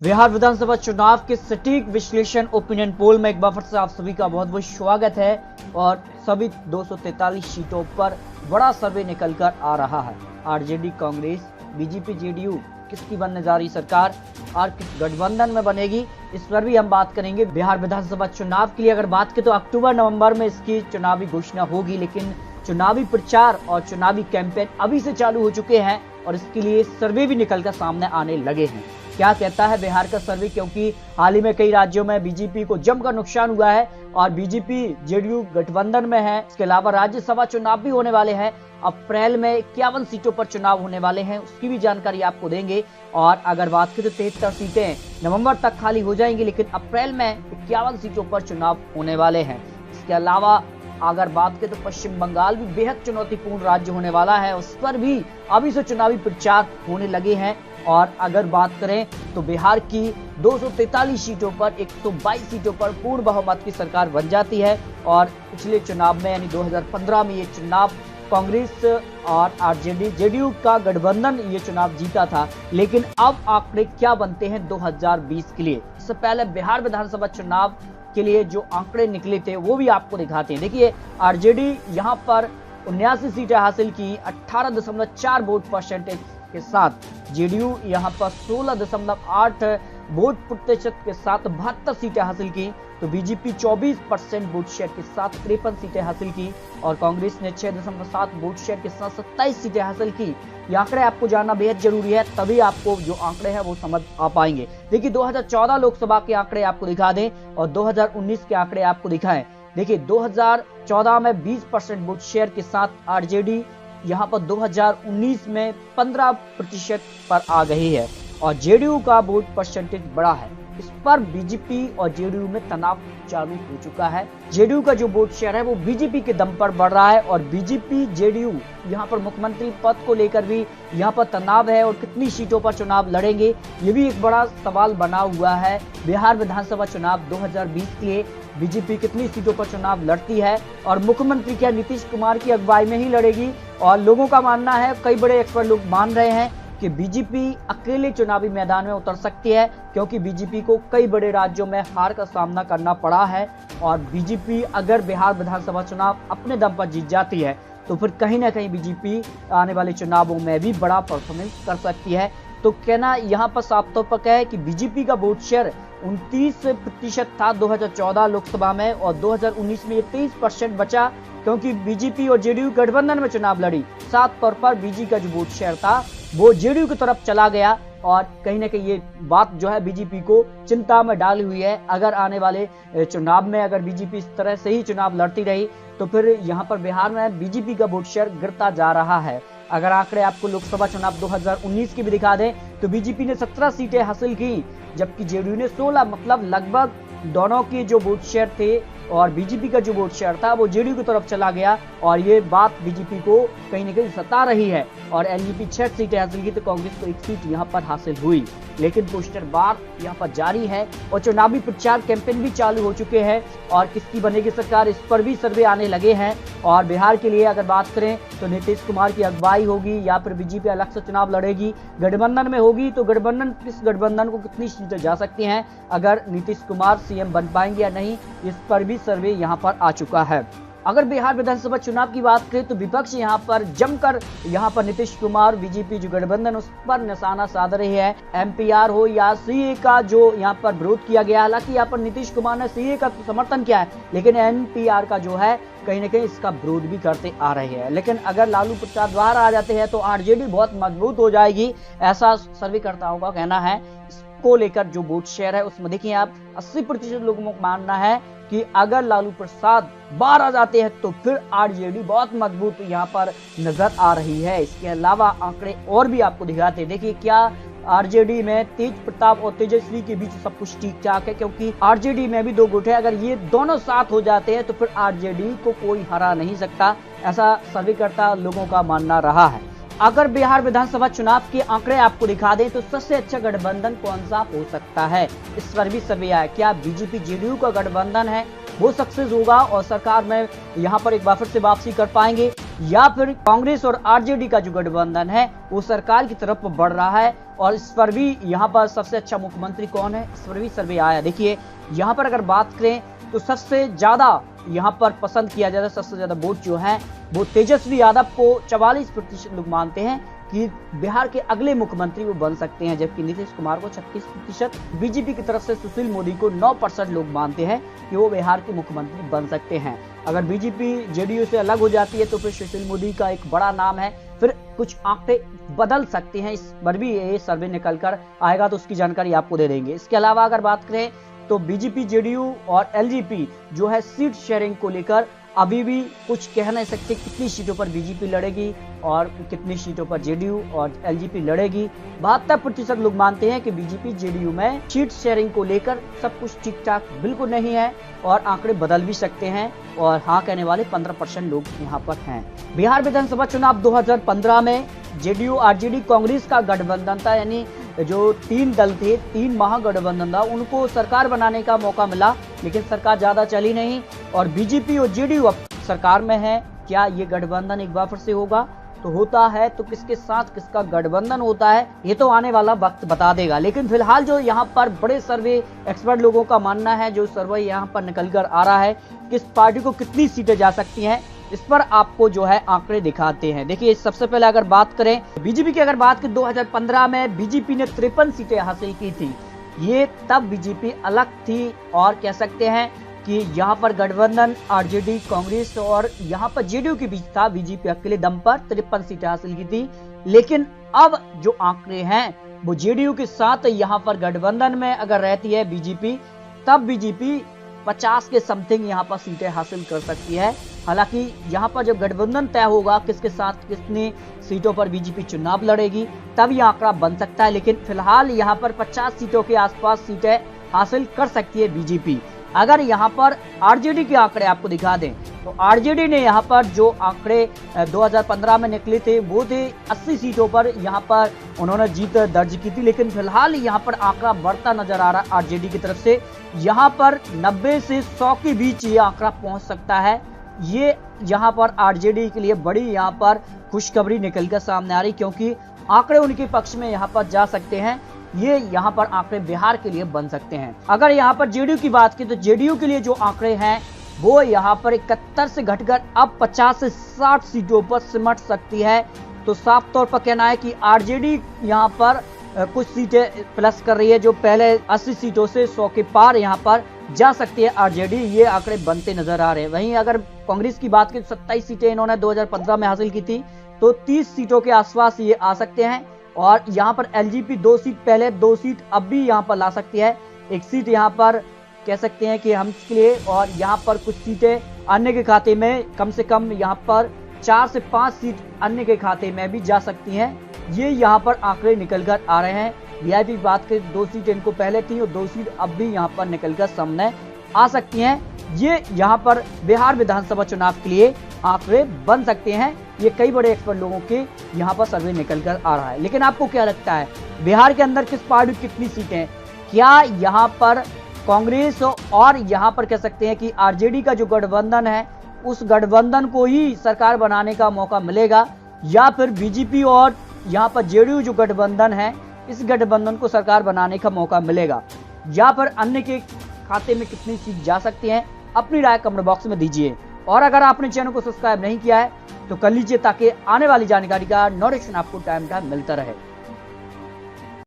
बिहार विधानसभा चुनाव के सटीक विश्लेषण ओपिनियन पोल में एक बार फिर से आप सभी का बहुत बहुत स्वागत है। और सभी 243 सीटों पर बड़ा सर्वे निकल कर आ रहा है। आरजेडी, कांग्रेस, बीजेपी, जेडीयू किसकी बनने जा रही सरकार और किस गठबंधन में बनेगी, इस पर भी हम बात करेंगे। बिहार विधानसभा चुनाव के लिए अगर बात करें तो अक्टूबर नवंबर में इसकी चुनावी घोषणा होगी, लेकिन चुनावी प्रचार और चुनावी कैंपेन अभी से चालू हो चुके हैं और इसके लिए सर्वे भी निकलकर सामने आने लगे हैं। क्या कहता है बिहार का सर्वे, क्योंकि हाल ही में कई राज्यों में बीजेपी को जमकर नुकसान हुआ है और बीजेपी जेडीयू गठबंधन में है। इसके अलावा राज्यसभा चुनाव भी होने वाले हैं। अप्रैल में 51 सीटों पर चुनाव होने वाले हैं, उसकी भी जानकारी आपको देंगे। और अगर बात करें तो 73 सीटें नवंबर तक खाली हो जाएंगी, लेकिन अप्रैल में 51 सीटों पर चुनाव होने वाले हैं। इसके अलावा अगर बात करें तो पश्चिम बंगाल भी बेहद चुनौतीपूर्ण राज्य होने वाला है, उस पर भी अभी से चुनावी प्रचार होने लगे हैं। और अगर बात करें तो बिहार की 243 सीटों पर 122 सीटों पर पूर्ण बहुमत की सरकार बन जाती है। और पिछले चुनाव में यानी 2015 में ये चुनाव कांग्रेस और आरजेडी जेडीयू का गठबंधन ये चुनाव जीता था। लेकिन अब आंकड़े क्या बनते हैं 2020 के लिए। इससे पहले बिहार विधानसभा चुनाव के लिए जो आंकड़े निकले थे वो भी आपको दिखाते हैं। देखिए, आरजेडी यहाँ पर 79 सीटें हासिल की 18.4 वोट परसेंटेज के साथ, जेडीयू यहाँ पर 16.8 वोट प्रतिशत के साथ 72 सीटें हासिल की, तो बीजेपी 24% वोट शेयर के साथ 53 सीटें हासिल की और कांग्रेस ने 6.7 वोट शेयर के साथ 27 सीटें हासिल की। ये आंकड़े आपको जानना बेहद जरूरी है, तभी आपको जो आंकड़े हैं वो समझ आ पाएंगे। देखिए, 2014 लोकसभा के आंकड़े आपको दिखा दें और 2019 के आंकड़े आपको दिखाएं। देखिए, 2014 में 20% वोट शेयर के साथ आरजेडी यहाँ पर 2019 में 15% पर आ गई है और जेडीयू का वोट परसेंटेज बड़ा है। इस पर बीजेपी और जेडीयू में तनाव चालू हो चुका है। जेडीयू का जो वोट शेयर है वो बीजेपी के दम पर बढ़ रहा है और बीजेपी जेडीयू यहाँ पर मुख्यमंत्री पद को लेकर भी यहाँ पर तनाव है और कितनी सीटों पर चुनाव लड़ेंगे ये भी एक बड़ा सवाल बना हुआ है। बिहार विधानसभा चुनाव 2020 के लिए बीजेपी कितनी सीटों पर चुनाव लड़ती है और मुख्यमंत्री क्या नीतीश कुमार की अगुवाई में ही लड़ेगी। और लोगों का मानना है, कई बड़े एक्सपर्ट लोग मान रहे हैं कि बीजेपी अकेले चुनावी मैदान में उतर सकती है, क्योंकि बीजेपी को कई बड़े राज्यों में हार का सामना करना पड़ा है। और बीजेपी अगर बिहार विधानसभा चुनाव अपने दम पर जीत जाती है तो फिर कहीं ना कहीं बीजेपी आने वाले चुनावों में भी बड़ा परफॉर्मेंस कर सकती है। तो कहना यहाँ पर साफ तौर पर है कि बीजेपी का वोट शेयर 29% था 2014 लोकसभा में और 2019 में ये 23% बचा, क्योंकि बीजेपी और जेडीयू गठबंधन में चुनाव लड़ी। साफ तौर पर बीजेपी का जो वोट शेयर था वो जेडीयू की तरफ चला गया और कहीं ना कहीं ये बात जो है बीजेपी को चिंता में डाली हुई है। अगर आने वाले चुनाव में अगर बीजेपी इस तरह से ही चुनाव लड़ती रही तो फिर यहाँ पर बिहार में बीजेपी का वोट शेयर गिरता जा रहा है। अगर आंकड़े आपको लोकसभा चुनाव 2019 की भी दिखा दें तो बीजेपी ने 17 सीटें हासिल की, जबकि जेडीयू ने 16, मतलब लगभग दोनों के जो वोट शेयर थे और बीजेपी का जो वोट शेयर था वो जेडीयू की तरफ चला गया और ये बात बीजेपी को कहीं ना कहीं सता रही है। और एलजेपी 6 सीटें हासिल की तो कांग्रेस को 1 सीट यहाँ पर हासिल हुई, लेकिन पोस्टर बार यहाँ पर जारी है और चुनावी प्रचार कैंपेन भी चालू हो चुके हैं और किसकी बनेगी सरकार इस पर भी सर्वे आने लगे हैं। और बिहार के लिए अगर बात करें तो नीतीश कुमार की अगुवाई होगी या फिर बीजेपी अलग से चुनाव लड़ेगी, गठबंधन में होगी तो किस गठबंधन को कितनी सीटें जा सकती हैं, अगर नीतीश कुमार सीएम बन पाएंगे या नहीं, इस पर भी सर्वे यहाँ पर आ चुका है। अगर बिहार विधानसभा चुनाव की बात करें तो विपक्ष यहाँ पर जमकर यहाँ पर नीतीश कुमार बीजेपी जो गठबंधन उस पर निशाना साध रही है। एमपीआर हो या सीए का जो यहाँ पर विरोध किया गया, हालांकि यहाँ पर नीतीश कुमार ने सीए का समर्थन किया है, लेकिन एमपीआर का जो है कहीं ना कहीं इसका विरोध भी करते आ रहे हैं। लेकिन अगर लालू प्रसाद बाहर आ जाते हैं तो आरजेडी बहुत मजबूत हो जाएगी, ऐसा सर्वेकर्ताओं का कहना है। इसको लेकर जो वोट शेयर है उसमें देखिए आप 80% लोगों का मानना है कि अगर लालू प्रसाद बाहर आ जाते हैं तो फिर आरजेडी बहुत मजबूत यहाँ पर नजर आ रही है। इसके अलावा आंकड़े और भी आपको दिखाते हैं। देखिए, क्या आरजेडी में तेज प्रताप और तेजस्वी के बीच सब कुछ ठीक ठाक है, क्योंकि आरजेडी में भी 2 गुट है। अगर ये दोनों साथ हो जाते हैं तो फिर आरजेडी को कोई हरा नहीं सकता, ऐसा सर्वेकर्ता लोगों का मानना रहा है। अगर बिहार विधानसभा चुनाव के आंकड़े आपको दिखा दें तो सबसे अच्छा गठबंधन कौन सा हो सकता है, इस पर भी सर्वे आया। क्या बीजेपी जेडीयू का गठबंधन है वो सक्सेस होगा और सरकार में यहाँ पर एक बार फिर से वापसी कर पाएंगे, या फिर कांग्रेस और आरजेडी का जो गठबंधन है वो सरकार की तरफ बढ़ रहा है। और इस पर भी यहाँ पर सबसे अच्छा मुख्यमंत्री कौन है, इस पर भी सर्वे आया। देखिए यहाँ पर अगर बात करें तो सबसे ज्यादा यहाँ पर पसंद किया जाता है, सबसे ज्यादा वोट जो है वो तेजस्वी यादव को 44% लोग मानते हैं कि बिहार के अगले मुख्यमंत्री वो बन सकते हैं, जबकि नीतीश कुमार को 36%, बीजेपी की तरफ से सुशील मोदी को 9% लोग मानते हैं कि वो बिहार के मुख्यमंत्री बन सकते हैं। अगर बीजेपी जेडीयू से अलग हो जाती है तो फिर सुशील मोदी का एक बड़ा नाम है, फिर कुछ आंकड़े बदल सकते हैं। इस पर भी ये सर्वे निकल कर आएगा तो उसकी जानकारी आपको दे देंगे। इसके अलावा अगर बात करें तो बीजेपी, जेडीयू और एलजेपी जो है सीट शेयरिंग को लेकर अभी भी कुछ कह नहीं सकते कितनी सीटों पर बीजेपी लड़ेगी और कितनी सीटों पर जेडीयू और एलजेपी लड़ेगी। 72% लोग मानते हैं कि बीजेपी जेडीयू में सीट शेयरिंग को लेकर सब कुछ ठीक ठाक बिल्कुल नहीं है और आंकड़े बदल भी सकते हैं, और हाँ कहने वाले 15% लोग यहाँ पर हैं। बिहार विधानसभा चुनाव 2015 में जेडीयू आरजेडी कांग्रेस का गठबंधन था, यानी जो 3 दल थे, 3 महागठबंधन था, उनको सरकार बनाने का मौका मिला, लेकिन सरकार ज्यादा चली नहीं और बीजेपी और जेडीयू अब सरकार में है। क्या ये गठबंधन एक बार फिर से होगा? तो होता है तो किसके साथ किसका गठबंधन होता है ये तो आने वाला वक्त बता देगा। लेकिन फिलहाल जो यहाँ पर बड़े सर्वे एक्सपर्ट लोगों का मानना है, जो सर्वे यहाँ पर निकल कर आ रहा है, किस पार्टी को कितनी सीटें जा सकती हैं, इस पर आपको जो है आंकड़े दिखाते हैं। देखिए सबसे पहले अगर बात करें बीजेपी की, अगर बात करें 2015 में बीजेपी ने 53 सीटें हासिल की थी। ये तब बीजेपी अलग थी और कह सकते हैं कि यहाँ पर गठबंधन आरजेडी, कांग्रेस और यहाँ पर जेडीयू के बीच था। बीजेपी अकेले दम पर 53 सीटें हासिल की थी, लेकिन अब जो आंकड़े हैं वो जेडीयू के साथ यहाँ पर गठबंधन में अगर रहती है बीजेपी, तब बीजेपी 50 के समथिंग यहाँ पर सीटें हासिल कर सकती है। हालांकि यहाँ पर जब गठबंधन तय होगा किसके साथ कितनी सीटों पर बीजेपी चुनाव लड़ेगी तब यह आंकड़ा बन सकता है, लेकिन फिलहाल यहाँ पर 50 सीटों के आसपास सीटें हासिल कर सकती है बीजेपी। अगर यहाँ पर आरजेडी के आंकड़े आपको दिखा दें तो आरजेडी ने यहाँ पर जो आंकड़े 2015 में निकले थे वो थे 80 सीटों पर यहाँ पर उन्होंने जीत दर्ज की थी, लेकिन फिलहाल यहाँ पर आंकड़ा बढ़ता नजर आ रहा है आरजेडी की तरफ से। यहाँ पर 90 से 100 के बीच ये आंकड़ा पहुंच सकता है। ये यहाँ पर आरजेडी के लिए बड़ी यहाँ पर खुशखबरी निकल कर सामने आ रही, क्योंकि आंकड़े उनके पक्ष में यहाँ पर जा सकते हैं। ये यहाँ पर आंकड़े बिहार के लिए बन सकते हैं। अगर यहाँ पर जेडीयू की बात की तो जेडीयू के लिए जो आंकड़े हैं वो यहाँ पर 71 से घटकर अब 50 से 60 सीटों पर सिमट सकती है। तो साफ तौर पर कहना है कि आरजेडी यहाँ पर कुछ सीटें प्लस कर रही है, जो पहले 80 सीटों से 100 के पार यहाँ पर जा सकती है आरजेडी। ये आंकड़े बनते नजर आ रहे हैं। वहीं अगर कांग्रेस की बात की तो 27 सीटें इन्होंने 2015 में हासिल की थी, तो 30 सीटों के आसपास ये आ सकते हैं। और यहाँ पर एलजेपी 2 सीट पहले, 2 सीट अब भी यहाँ पर ला सकती है। 1 सीट यहाँ पर कह सकते हैं कि हम के लिए, और यहाँ पर कुछ सीटें अन्य के खाते में, कम से कम यहाँ पर 4 से 5 सीट अन्य के खाते में भी जा सकती हैं। ये यहाँ पर आंकड़े निकल कर आ रहे हैं। वीआईपी बात करें 2 सीट इनको पहले थी और 2 सीट अब भी यहाँ पर निकल कर सामने आ सकती हैं। ये यहाँ पर बिहार विधानसभा चुनाव के लिए आंकड़े बन सकते हैं। ये कई बड़े एक्सपर्ट लोगों के यहाँ पर सर्वे निकल कर आ रहा है। लेकिन आपको क्या लगता है बिहार के अंदर किस पार्टी की कितनी सीटें? क्या यहाँ पर कांग्रेस और यहाँ पर कह सकते हैं कि आरजेडी का जो गठबंधन है उस गठबंधन को ही सरकार बनाने का मौका मिलेगा, या फिर बीजेपी और यहाँ पर जेडीयू जो गठबंधन है इस गठबंधन को सरकार बनाने का मौका मिलेगा, या फिर अन्य के खाते में कितनी सीट जा सकती हैं? अपनी राय कमेंट बॉक्स में दीजिए। और अगर आपने चैनल को सब्सक्राइब नहीं किया है तो कर लीजिए, ताकि आने वाली जानकारी का नोटिफिकेशन आपको टाइम मिलता रहे।